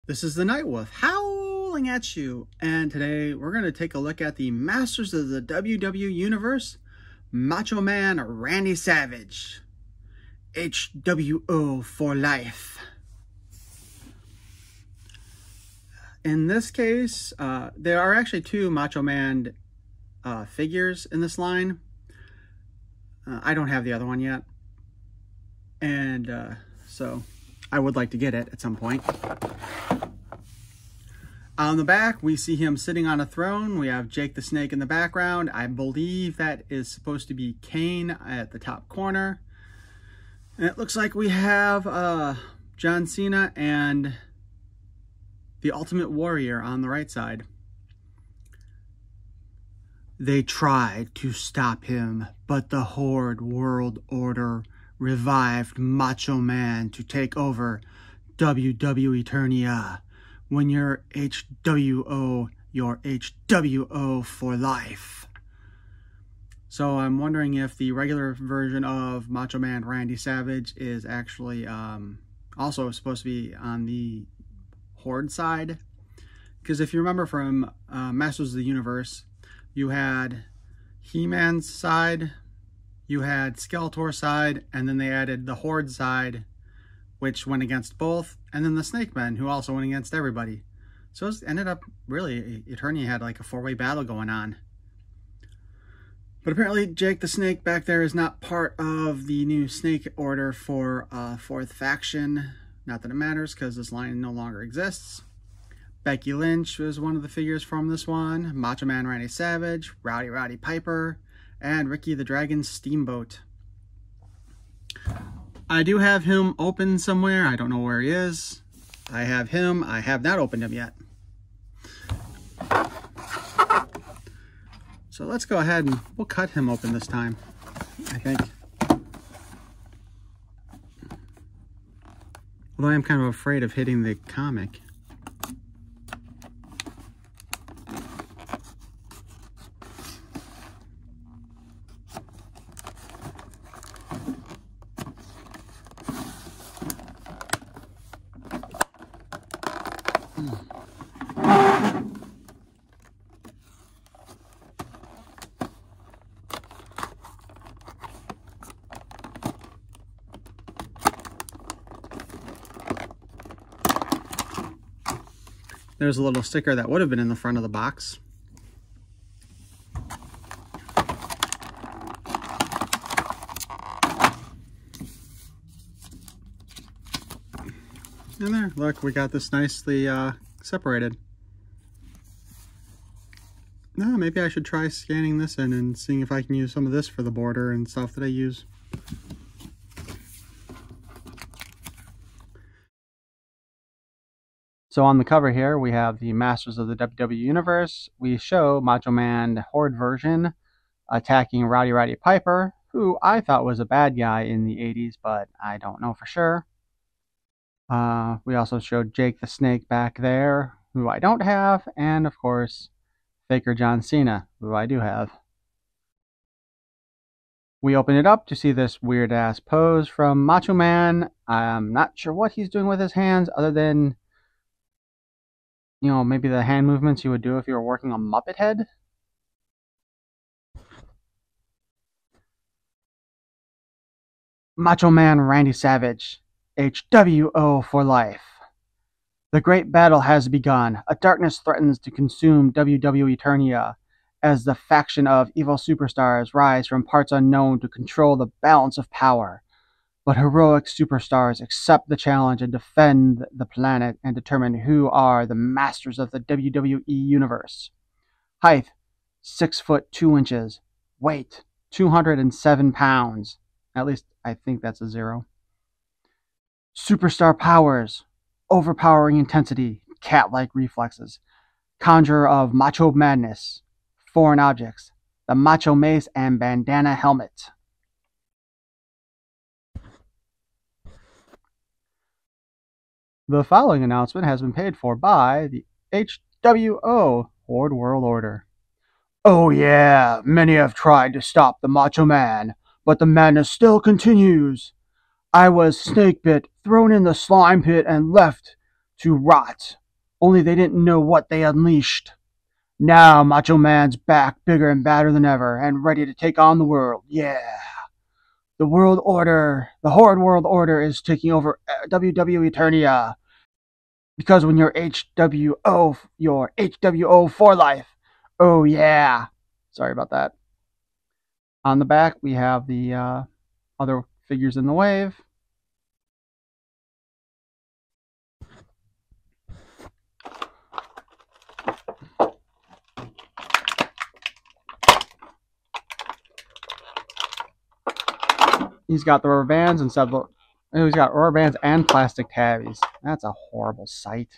This is the Night Wolf howling at you, and today we're going to take a look at the Masters of the WWE Universe, Macho Man Randy Savage, HWO for life. In this case, there are actually two Macho Man figures in this line. I don't have the other one yet, and so I would like to get it at some point. On the back, we see him sitting on a throne. We have Jake the Snake in the background. I believe that is supposed to be Kane at the top corner. And it looks like we have John Cena and the Ultimate Warrior on the right side. They tried to stop him, but the Horde World Order revived Macho Man to take over WWE Eternia. When you're HWO, you're HWO for life. So I'm wondering if the regular version of Macho Man Randy Savage is actually also supposed to be on the Horde side. Because if you remember from Masters of the Universe, you had He-Man's side, you had Skeletor's side, and then they added the Horde side, which went against both, and then the Snake Men, who also went against everybody. So it ended up, really, Eternia had like a four-way battle going on. But apparently Jake the Snake back there is not part of the new Snake Order for fourth faction. Not that it matters, because this line no longer exists. Becky Lynch was one of the figures from this one. Macho Man Randy Savage, Rowdy Piper, and Ricky the Dragon Steamboat. I do have him open somewhere. I don't know where he is. I have him. I have not opened him yet. So let's go ahead and we'll cut him open this time, I think. Although I'm kind of afraid of hitting the comic. There's a little sticker that would have been in the front of the box. And there, look, we got this nicely separated. Now, maybe I should try scanning this in and seeing if I can use some of this for the border and stuff that I use. So on the cover here, we have the Masters of the WWE Universe. We show Macho Man Horde version attacking Rowdy Piper, who I thought was a bad guy in the 80s, but I don't know for sure. We also showed Jake the Snake back there, who I don't have, and of course, Faker John Cena, who I do have. We open it up to see this weird-ass pose from Macho Man. I'm not sure what he's doing with his hands, other than, you know, maybe the hand movements you would do if you were working on Muppet Head. Macho Man Randy Savage, HWO for life. The great battle has begun. A darkness threatens to consume WWE Eternia as the faction of evil superstars rise from parts unknown to control the balance of power. But heroic superstars accept the challenge and defend the planet and determine who are the masters of the WWE Universe. Height, 6 foot 2 inches. Weight, 207 pounds. At least I think that's a 0. Superstar powers, overpowering intensity, cat-like reflexes. Conjurer of macho madness. Foreign objects, the macho mace and bandana helmet. The following announcement has been paid for by the HWO Horde World Order. Oh yeah, many have tried to stop the Macho Man, but the madness still continues. I was snake bit, thrown in the slime pit, and left to rot. Only they didn't know what they unleashed. Now Macho Man's back, bigger and badder than ever, and ready to take on the world. Yeah. The World Order, the Horde World Order is taking over WWE Eternia. Because when you're HWO for life. Oh yeah. Sorry about that. On the back, we have the other figures in the wave. He's got the rubber bands and several. He's got rubber bands and plastic tabbies. That's a horrible sight.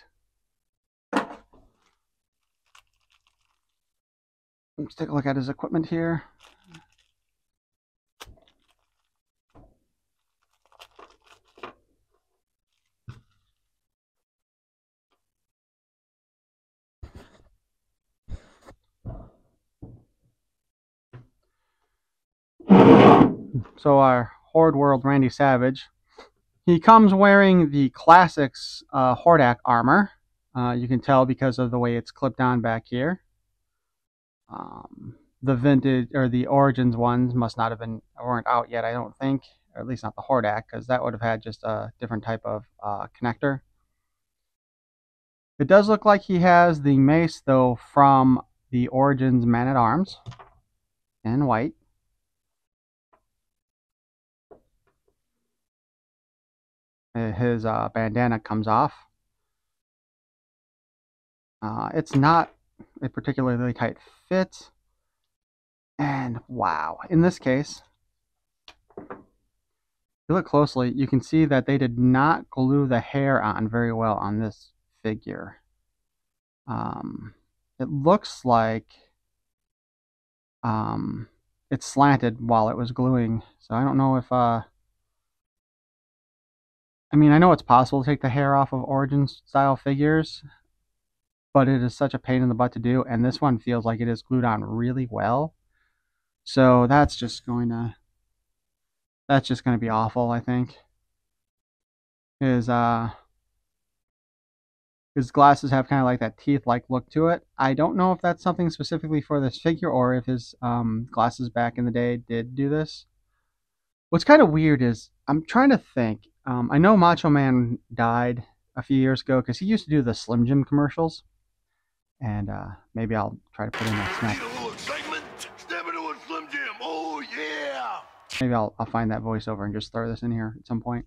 Let's take a look at his equipment here. So our Horde World Randy Savage. He comes wearing the Classics Hordak armor. You can tell because of the way it's clipped on back here. The vintage or the Origins ones must not have weren't out yet, I don't think, or at least not the Hordak, because that would have had just a different type of connector. It does look like he has the mace though from the Origins Man at Arms in white. His bandana comes off. It's not a particularly tight fit. And wow, in this case, if you look closely, you can see that they did not glue the hair on very well on this figure. It looks like it slanted while it was gluing. So I don't know if, I mean, I know it's possible to take the hair off of Origins style figures, but it is such a pain in the butt to do. And this one feels like it is glued on really well. So that's just going to be awful, I think. His glasses have kind of like that teeth-like look to it. I don't know if that's something specifically for this figure or if his glasses back in the day did do this. What's kind of weird is I'm trying to think. I know Macho Man died a few years ago because he used to do the Slim Jim commercials. And maybe I'll try to put in a snap. Oh, yeah. Maybe I'll find that voiceover and just throw this in here at some point.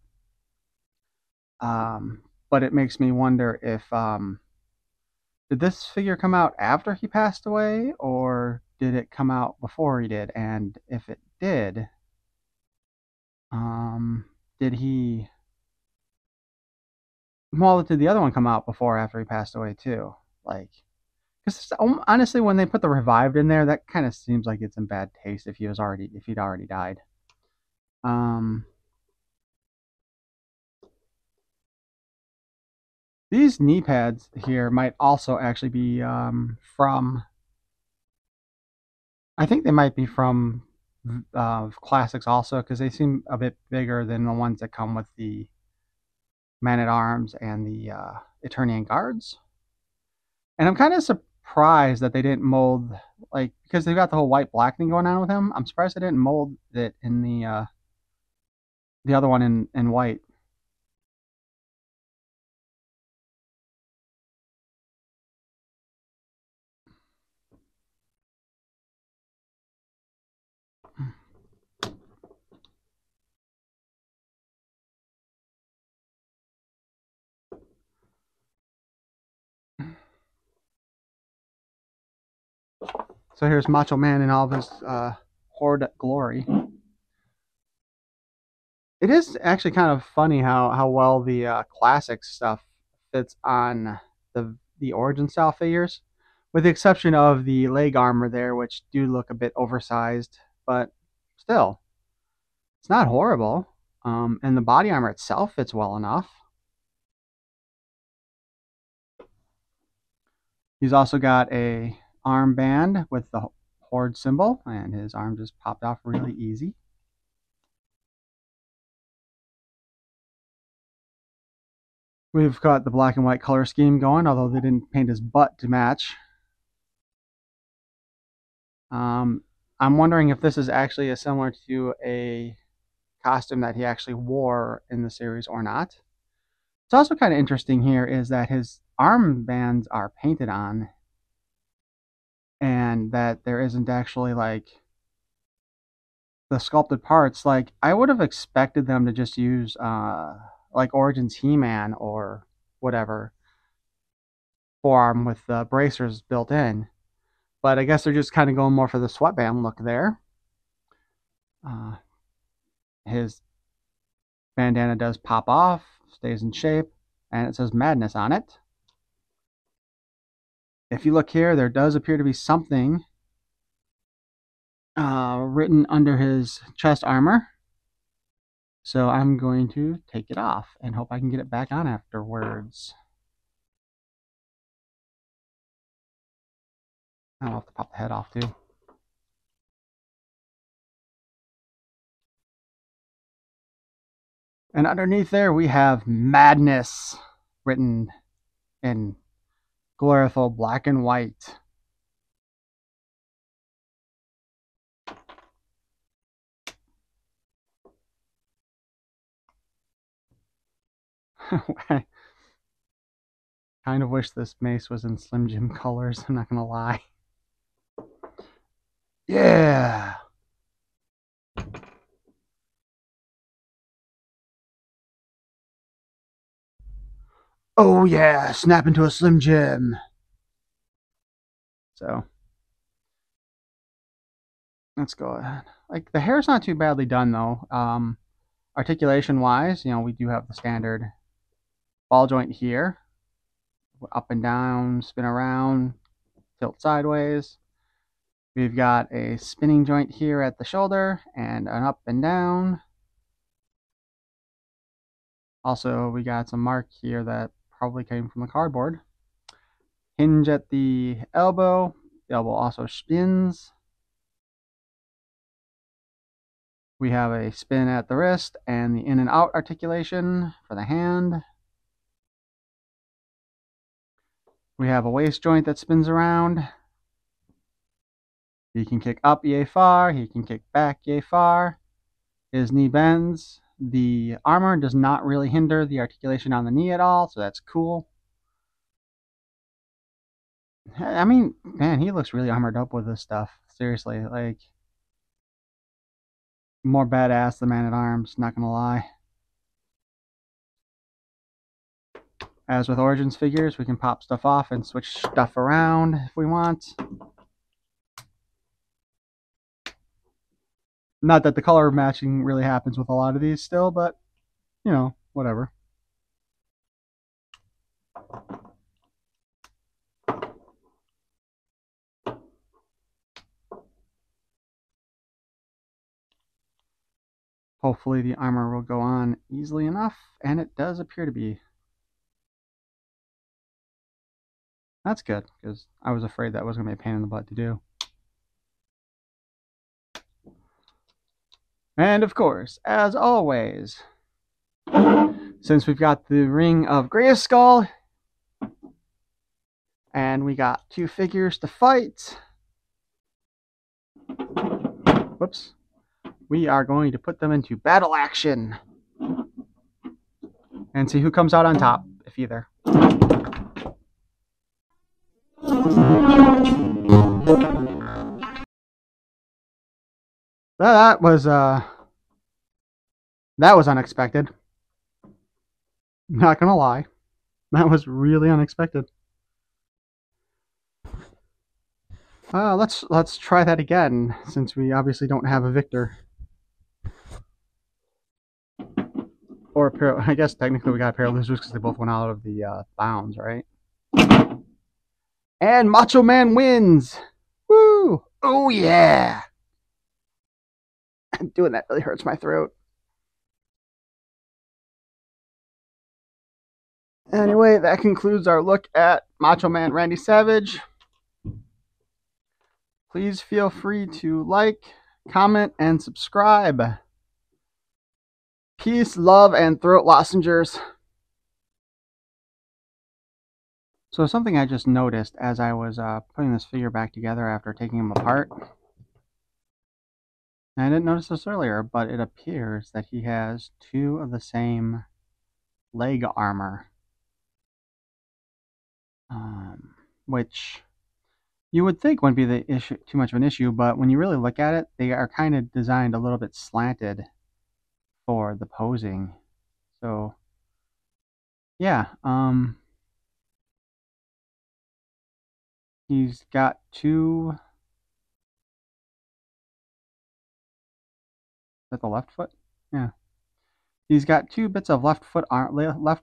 But it makes me wonder if did this figure come out after he passed away, or did it come out before he did? And if it did, did he? Well, did the other one come out before or after he passed away too? Like, because honestly, when they put the revived in there, that kind of seems like it's in bad taste if he'd already died. These knee pads here might also actually be from. I think they might be from Classics also, because they seem a bit bigger than the ones that come with the Man at Arms and the Eternian Guards. And I'm kind of surprised that they didn't mold, like, because they've got the whole white black thing going on with him. I'm surprised they didn't mold it in the other one in white. So here's Macho Man in all of his Horde glory. It is actually kind of funny how well the classic stuff fits on the Origin style figures, with the exception of the leg armor there, which do look a bit oversized, but still, it's not horrible. And the body armor itself fits well enough. He's also got a armband with the Horde symbol, and his arm just popped off really easy. We've got the black and white color scheme going, although they didn't paint his butt to match. I'm wondering if this is actually similar to a costume that he actually wore in the series or not. It's also kind of interesting here is that his armbands are painted on, and that there isn't actually like the sculpted parts. Like I would have expected them to just use like Origins He-Man or whatever forearm with the bracers built in, but I guess they're just kind of going more for the sweatband look there. His bandana does pop off, stays in shape, and it says Madness on it. If you look here, there does appear to be something written under his chest armor. So I'm going to take it off and hope I can get it back on afterwards. I'll have to pop the head off too. And underneath there we have Madness written in glorious black and white. I kind of wish this mace was in Slim Jim colors, I'm not gonna lie. Yeah! Oh yeah, snap into a Slim Jim. So let's go ahead. Like the hair's not too badly done though. Articulation wise, you know, we do have the standard ball joint here. Up and down, spin around, tilt sideways. We've got a spinning joint here at the shoulder and an up and down. Also, we got some mark here that probably came from the cardboard. Hinge at the elbow. The elbow also spins. We have a spin at the wrist and the in and out articulation for the hand. We have a waist joint that spins around. He can kick up yay far. He can kick back yay far. His knee bends. The armor does not really hinder the articulation on the knee at all, so that's cool. I mean, man, he looks really armored up with this stuff. Seriously, like, more badass than Man-at-Arms, not gonna lie. As with Origins figures, we can pop stuff off and switch stuff around if we want. Not that the color matching really happens with a lot of these still, but, you know, whatever. Hopefully the armor will go on easily enough, and it does appear to be. That's good, because I was afraid that was going to be a pain in the butt to do. And of course, as always, since we've got the Ring of Grayskull, and we got two figures to fight, whoops, we are going to put them into battle action and see who comes out on top, if either. That was unexpected. Not gonna lie, that was really unexpected. Let's try that again, since we obviously don't have a victor. Or a pair. I guess technically we got a pair of losers because they both went out of the bounds, right? And Macho Man wins! Woo! Oh yeah! Doing that really hurts my throat. Anyway, that concludes our look at Macho Man Randy Savage. Please feel free to like, comment, and subscribe. Peace, love, and throat lozenges. So something I just noticed as I was putting this figure back together after taking him apart, and I didn't notice this earlier, but it appears that he has two of the same leg armor, which you would think wouldn't be the issue, too much of an issue, but when you really look at it, they are kind of designed a little bit slanted for the posing. So yeah, he's got two. Is that the left foot? Yeah. He's got two bits of left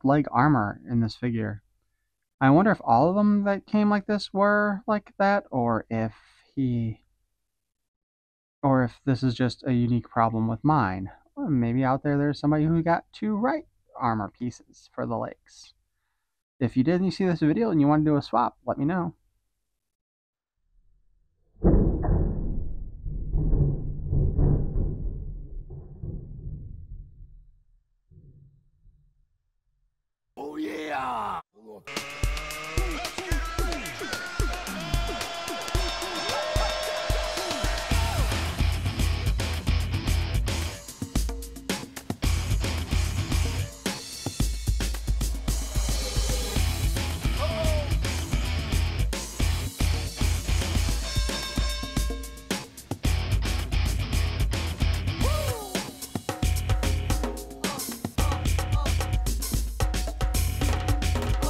leg armor in this figure. I wonder if all of them that came like this were like that, or if this is just a unique problem with mine. Or maybe out there's somebody who got two right armor pieces for the legs. If you did and you see this video and you want to do a swap, let me know. Oh yeah!